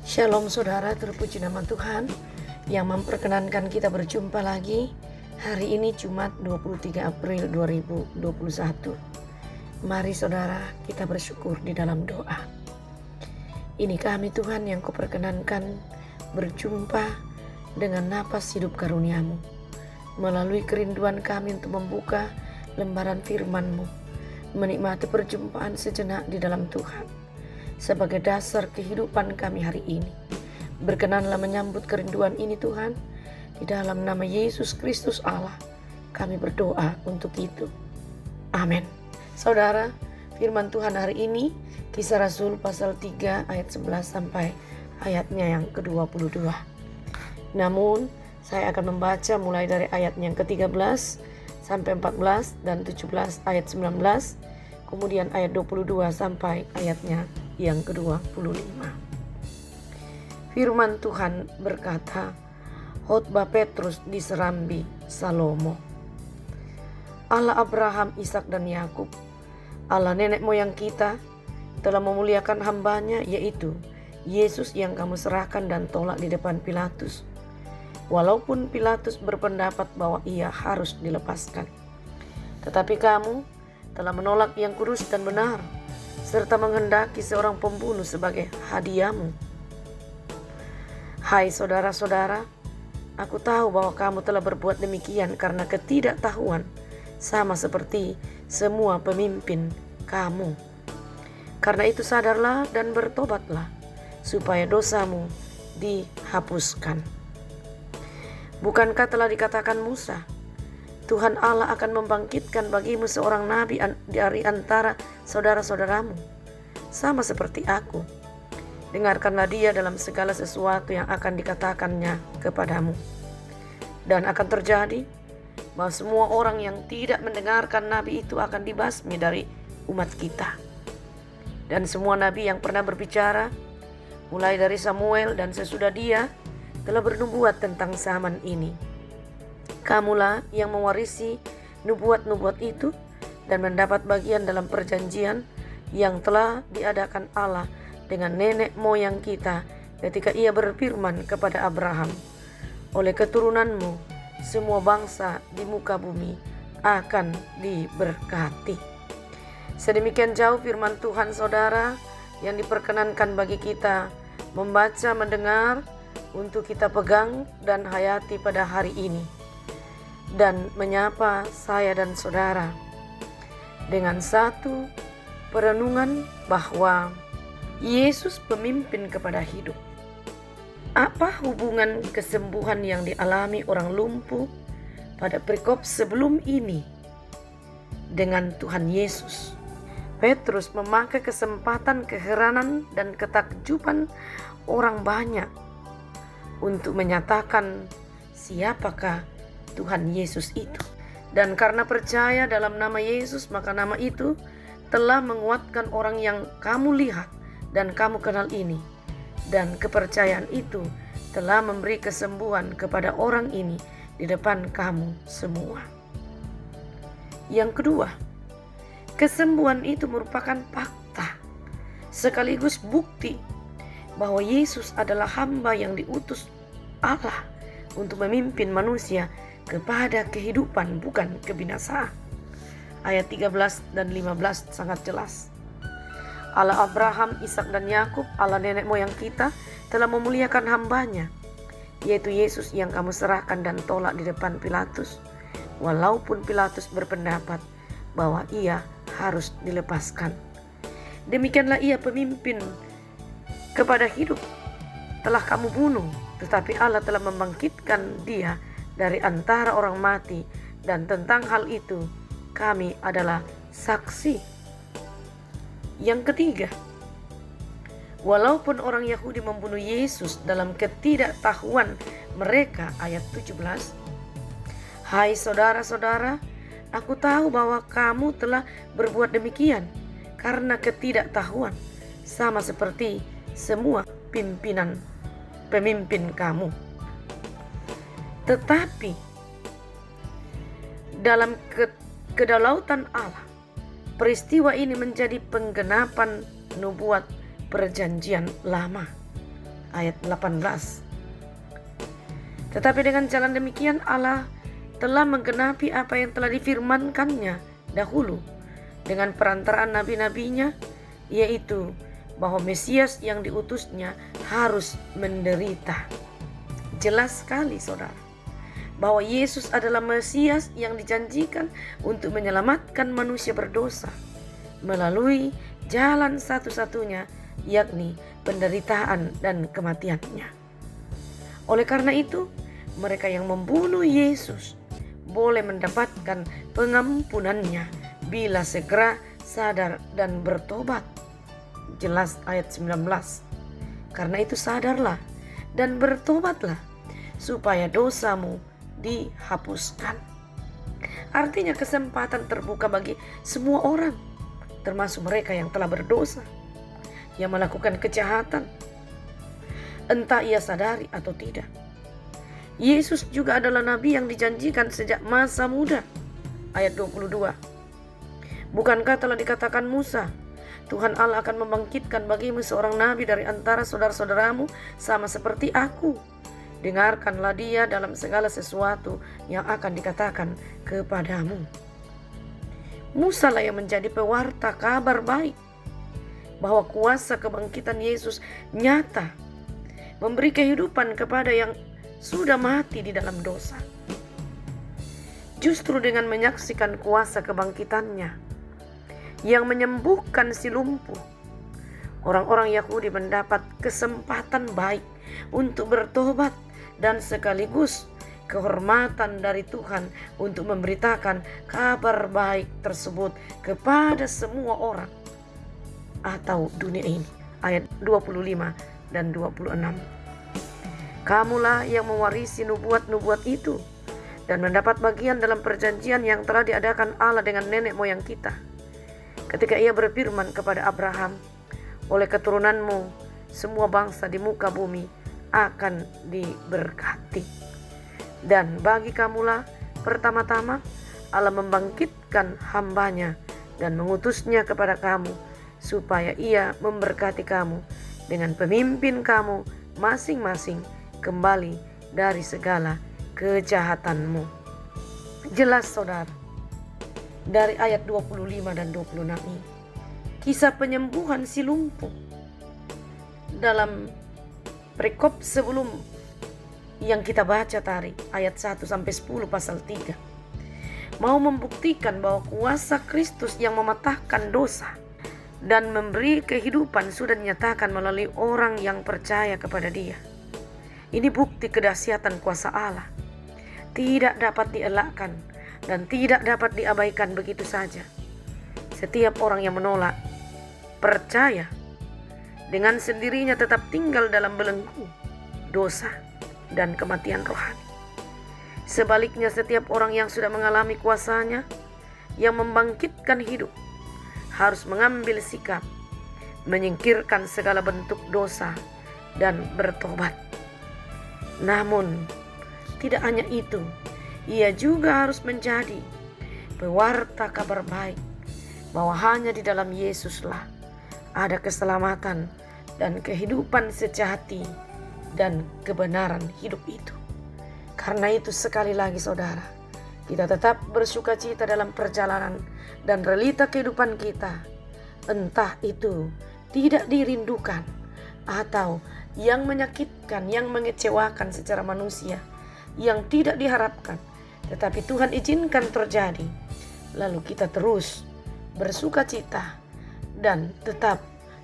Shalom saudara, terpuji nama Tuhan yang memperkenankan kita berjumpa lagi. Hari ini Jumat 23 April 2021. Mari saudara, kita bersyukur di dalam doa. Ini kami Tuhan yang Kau perkenankan berjumpa dengan napas hidup karunia-Mu. Melalui kerinduan kami untuk membuka lembaran firman-Mu, menikmati perjumpaan sejenak di dalam Tuhan sebagai dasar kehidupan kami hari ini. Berkenanlah menyambut kerinduan ini Tuhan. Di dalam nama Yesus Kristus Allah kami berdoa untuk itu. Amin. Saudara, firman Tuhan hari ini Kisah Rasul pasal 3 ayat 11 sampai ayatnya yang ke-22. Namun saya akan membaca mulai dari ayat yang ke-13 sampai 14 dan 17 ayat 19, kemudian ayat 22 sampai ayatnya yang ke-25. Firman Tuhan berkata, khotbah Petrus di Serambi Salomo. Allah Abraham, Ishak dan Yakub, Allah nenek moyang kita, telah memuliakan hambanya, yaitu Yesus yang kamu serahkan dan tolak di depan Pilatus. Walaupun Pilatus berpendapat bahwa ia harus dilepaskan, tetapi kamu telah menolak yang kudus dan benar, serta menghendaki seorang pembunuh sebagai hadiahmu. Hai saudara-saudara, aku tahu bahwa kamu telah berbuat demikian karena ketidaktahuan, sama seperti semua pemimpin kamu. Karena itu sadarlah dan bertobatlah, supaya dosamu dihapuskan. Bukankah telah dikatakan Musa, Tuhan Allah akan membangkitkan bagimu seorang nabi dari antara saudara-saudaramu, sama seperti aku. Dengarkanlah dia dalam segala sesuatu yang akan dikatakannya kepadamu. Dan akan terjadi bahwa semua orang yang tidak mendengarkan nabi itu akan dibasmi dari umat kita. Dan semua nabi yang pernah berbicara, mulai dari Samuel dan sesudah dia, telah bernubuat tentang zaman ini. Kamulah yang mewarisi nubuat-nubuat itu dan mendapat bagian dalam perjanjian yang telah diadakan Allah dengan nenek moyang kita ketika ia berfirman kepada Abraham, oleh keturunanmu semua bangsa di muka bumi akan diberkati. Sedemikian jauh firman Tuhan saudara yang diperkenankan bagi kita membaca, mendengar, untuk kita pegang dan hayati pada hari ini. Dan menyapa saya dan saudara dengan satu perenungan bahwa Yesus pemimpin kepada hidup. Apa hubungan kesembuhan yang dialami orang lumpuh pada perikop sebelum ini dengan Tuhan Yesus? Petrus memakai kesempatan keheranan dan ketakjuban orang banyak untuk menyatakan siapakah Tuhan Yesus itu. Dan karena percaya dalam nama Yesus, maka nama itu telah menguatkan orang yang kamu lihat dan kamu kenal ini. Dan kepercayaan itu telah memberi kesembuhan kepada orang ini di depan kamu semua. Yang kedua, kesembuhan itu merupakan fakta sekaligus bukti bahwa Yesus adalah hamba yang diutus Allah untuk memimpin manusia kepada kehidupan, bukan kebinasaan. Ayat 13 dan 15 sangat jelas. Allah Abraham, Ishak dan Yakub, Allah nenek moyang kita, telah memuliakan hambanya, yaitu Yesus yang kamu serahkan dan tolak di depan Pilatus. Walaupun Pilatus berpendapat bahwa ia harus dilepaskan. Demikianlah ia pemimpin kepada hidup. Telah kamu bunuh, tetapi Allah telah membangkitkan dia dari antara orang mati, dan tentang hal itu kami adalah saksi. Yang ketiga, walaupun orang Yahudi membunuh Yesus dalam ketidaktahuan mereka, ayat 17. Hai saudara-saudara, aku tahu bahwa kamu telah berbuat demikian karena ketidaktahuan, sama seperti semua pemimpin kamu. Tetapi dalam kedaulatan Allah, peristiwa ini menjadi penggenapan nubuat perjanjian lama. ayat 18. Tetapi dengan jalan demikian Allah telah menggenapi apa yang telah difirmankannya dahulu dengan perantaraan nabi-nabinya, yaitu bahwa Mesias yang diutusnya harus menderita. Jelas sekali saudara, bahwa Yesus adalah Mesias yang dijanjikan untuk menyelamatkan manusia berdosa melalui jalan satu-satunya, yakni penderitaan dan kematiannya. Oleh karena itu, mereka yang membunuh Yesus boleh mendapatkan pengampunannya bila segera sadar dan bertobat. Jelas ayat 19. Karena itu sadarlah dan bertobatlah supaya dosamu dihapuskan. Artinya kesempatan terbuka bagi semua orang, termasuk mereka yang telah berdosa, yang melakukan kejahatan, entah ia sadari atau tidak. Yesus juga adalah nabi yang dijanjikan sejak masa muda. Ayat 22. Bukankah telah dikatakan Musa, Tuhan Allah akan membangkitkan bagimu seorang nabi dari antara saudara-saudaramu sama seperti aku. Dengarkanlah dia dalam segala sesuatu yang akan dikatakan kepadamu. Musa lah yang menjadi pewarta kabar baik bahwa kuasa kebangkitan Yesus nyata, memberi kehidupan kepada yang sudah mati di dalam dosa. Justru dengan menyaksikan kuasa kebangkitannya yang menyembuhkan si lumpuh, orang-orang Yahudi mendapat kesempatan baik untuk bertobat dan sekaligus kehormatan dari Tuhan untuk memberitakan kabar baik tersebut kepada semua orang atau dunia ini. Ayat 25 dan 26. Kamulah yang mewarisi nubuat-nubuat itu dan mendapat bagian dalam perjanjian yang telah diadakan Allah dengan nenek moyang kita, ketika ia berfirman kepada Abraham, oleh keturunanmu semua bangsa di muka bumi akan diberkati. Dan bagi kamulah pertama-tama Allah membangkitkan hambanya dan mengutusnya kepada kamu, supaya ia memberkati kamu dengan pemimpin kamu masing-masing kembali dari segala kejahatanmu. Jelas saudara, dari ayat 25 dan 26 ini, kisah penyembuhan si lumpuh dalam perikop sebelum yang kita baca tadi, ayat 1 sampai 10 pasal 3, mau membuktikan bahwa kuasa Kristus yang mematahkan dosa dan memberi kehidupan sudah dinyatakan melalui orang yang percaya kepada Dia. Ini bukti kedahsyatan kuasa Allah, tidak dapat dielakkan dan tidak dapat diabaikan begitu saja. Setiap orang yang menolak, percaya, dengan sendirinya tetap tinggal dalam belenggu dosa dan kematian rohani. Sebaliknya, setiap orang yang sudah mengalami kuasanya yang membangkitkan hidup harus mengambil sikap, menyingkirkan segala bentuk dosa dan bertobat. Namun, tidak hanya itu, ia juga harus menjadi pewarta kabar baik bahwa hanya di dalam Yesuslah ada keselamatan dan kehidupan sejati dan kebenaran hidup itu. Karena itu sekali lagi saudara, kita tetap bersuka cita dalam perjalanan dan realita kehidupan kita, entah itu tidak dirindukan atau yang menyakitkan, yang mengecewakan secara manusia, yang tidak diharapkan, tetapi Tuhan izinkan terjadi. Lalu kita terus bersuka cita dan tetap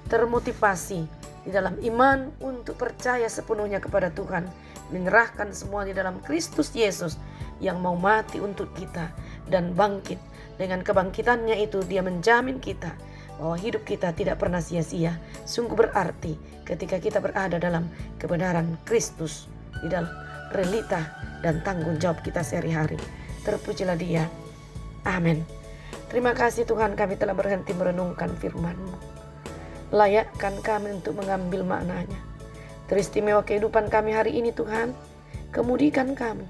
termotivasi di dalam iman untuk percaya sepenuhnya kepada Tuhan, menyerahkan semua di dalam Kristus Yesus yang mau mati untuk kita dan bangkit. Dengan kebangkitannya itu Dia menjamin kita bahwa hidup kita tidak pernah sia-sia. Sungguh berarti ketika kita berada dalam kebenaran Kristus, di dalam realita dan tanggung jawab kita sehari-hari. Terpujilah Dia. Amin. Terima kasih Tuhan, kami telah berhenti merenungkan firman-Mu. Layakkan kami untuk mengambil maknanya. Teristimewa kehidupan kami hari ini Tuhan. Kemudikan kami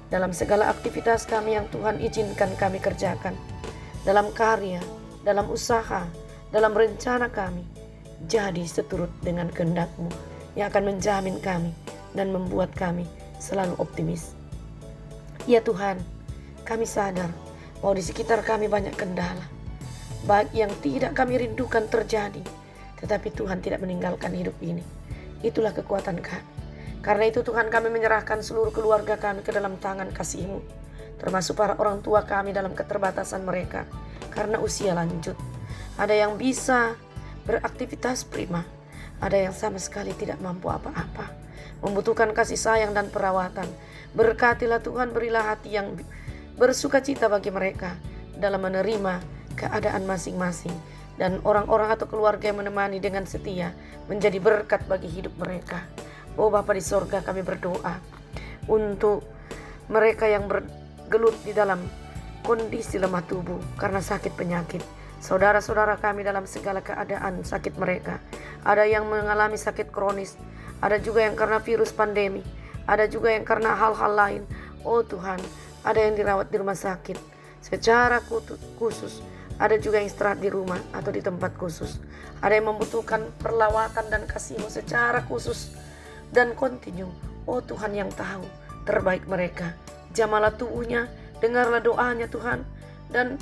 dalam segala aktivitas kami yang Tuhan izinkan kami kerjakan. Dalam karya, dalam usaha, dalam rencana kami. Jadi seturut dengan kehendak-Mu. yang akan menjamin kami dan membuat kami selalu optimis. Ya Tuhan, kami sadar bahwa di sekitar kami banyak kendala, baik yang tidak kami rindukan terjadi, tetapi Tuhan tidak meninggalkan hidup ini. Itulah kekuatan kami. Karena itu Tuhan, kami menyerahkan seluruh keluarga kami ke dalam tangan kasih-Mu, termasuk para orang tua kami dalam keterbatasan mereka karena usia lanjut. Ada yang bisa beraktivitas prima, ada yang sama sekali tidak mampu apa-apa, membutuhkan kasih sayang dan perawatan. Berkatilah Tuhan, berilah hati yang bersukacita bagi mereka dalam menerima keadaan masing-masing, dan orang-orang atau keluarga yang menemani dengan setia menjadi berkat bagi hidup mereka. Oh Bapa di sorga, kami berdoa untuk mereka yang bergelut di dalam kondisi lemah tubuh karena sakit penyakit. Saudara-saudara kami dalam segala keadaan sakit mereka. Ada yang mengalami sakit kronis, ada juga yang karena virus pandemi, ada juga yang karena hal-hal lain. Oh Tuhan, ada yang dirawat di rumah sakit secara khusus, ada juga yang istirahat di rumah atau di tempat khusus. Ada yang membutuhkan perlawatan dan kasih-Mu secara khusus dan kontinu. Oh Tuhan yang tahu terbaik mereka. Jamalah tubuhnya, dengarlah doanya Tuhan, dan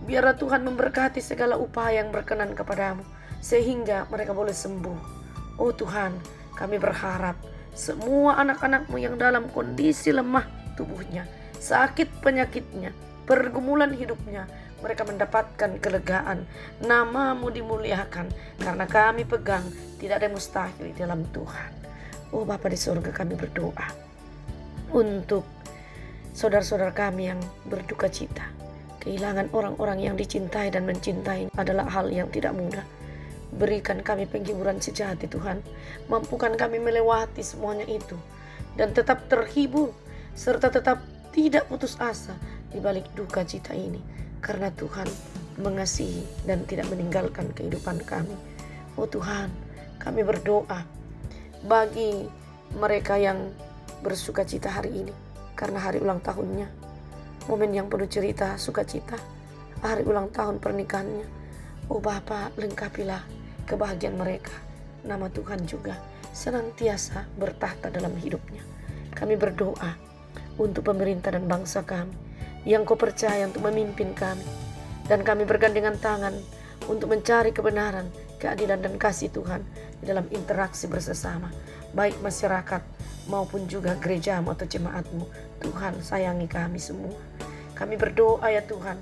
biarlah Tuhan memberkati segala upaya yang berkenan kepadamu, sehingga mereka boleh sembuh. Oh Tuhan, kami berharap semua anak-anak-Mu yang dalam kondisi lemah tubuhnya, sakit penyakitnya, pergumulan hidupnya, mereka mendapatkan kelegaan. Nama-Mu dimuliakan, karena kami pegang tidak ada yang mustahil di dalam Tuhan. Oh Bapa di surga, kami berdoa untuk saudara-saudara kami yang berduka cita. Kehilangan orang-orang yang dicintai dan mencintai adalah hal yang tidak mudah. Berikan kami penghiburan sejati Tuhan. Mampukan kami melewati semuanya itu dan tetap terhibur, serta tetap tidak putus asa di balik duka cita ini, karena Tuhan mengasihi dan tidak meninggalkan kehidupan kami. Oh Tuhan, kami berdoa bagi mereka yang bersuka cita hari ini karena hari ulang tahunnya, momen yang penuh cerita sukacita, hari ulang tahun pernikahannya. Oh Bapa, lengkapilah kebahagiaan mereka. Nama Tuhan juga senantiasa bertahta dalam hidupnya. Kami berdoa untuk pemerintah dan bangsa kami yang Kau percaya untuk memimpin kami, dan kami bergandengan tangan untuk mencari kebenaran, keadilan dan kasih Tuhan di dalam interaksi bersama, baik masyarakat maupun juga gereja-Mu atau jemaat-Mu. Tuhan, sayangi kami semua. Kami berdoa ya Tuhan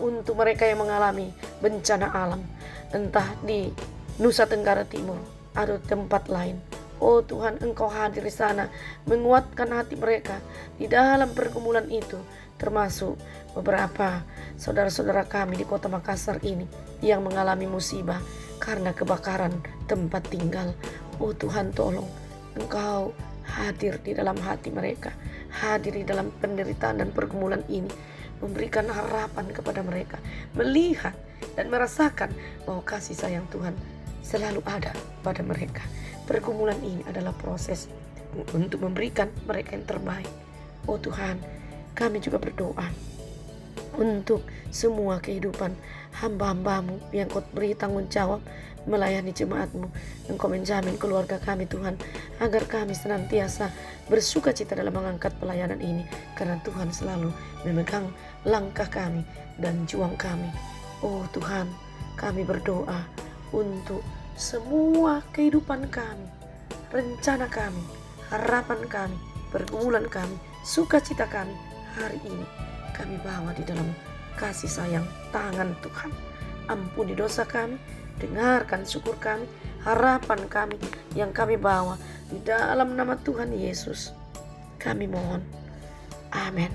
untuk mereka yang mengalami bencana alam, entah di Nusa Tenggara Timur atau tempat lain. Oh Tuhan, Engkau hadir di sana, menguatkan hati mereka di dalam pergumulan itu, termasuk beberapa saudara-saudara kami di kota Makassar ini yang mengalami musibah karena kebakaran tempat tinggal. Oh Tuhan, tolong Engkau hadir di dalam hati mereka, hadir di dalam penderitaan dan pergumulan ini, memberikan harapan kepada mereka, melihat dan merasakan bahwa kasih sayang Tuhan selalu ada pada mereka. Pergumulan ini adalah proses untuk memberikan mereka yang terbaik. Oh Tuhan, kami juga berdoa untuk semua kehidupan hamba-hamba-Mu yang Kau beri tanggung jawab melayani jemaat-Mu. Engkau menjamin keluarga kami Tuhan, agar kami senantiasa bersuka cita dalam mengangkat pelayanan ini, karena Tuhan selalu memegang langkah kami dan juang kami. Oh Tuhan, kami berdoa untuk semua kehidupan kami, rencana kami, harapan kami, pergumulan kami, sukacita kami hari ini, kami bawa di dalam kasih sayang tangan Tuhan. Ampuni dosa kami, dengarkan syukur kami, harapan kami yang kami bawa di dalam nama Tuhan Yesus. Kami mohon. Amin.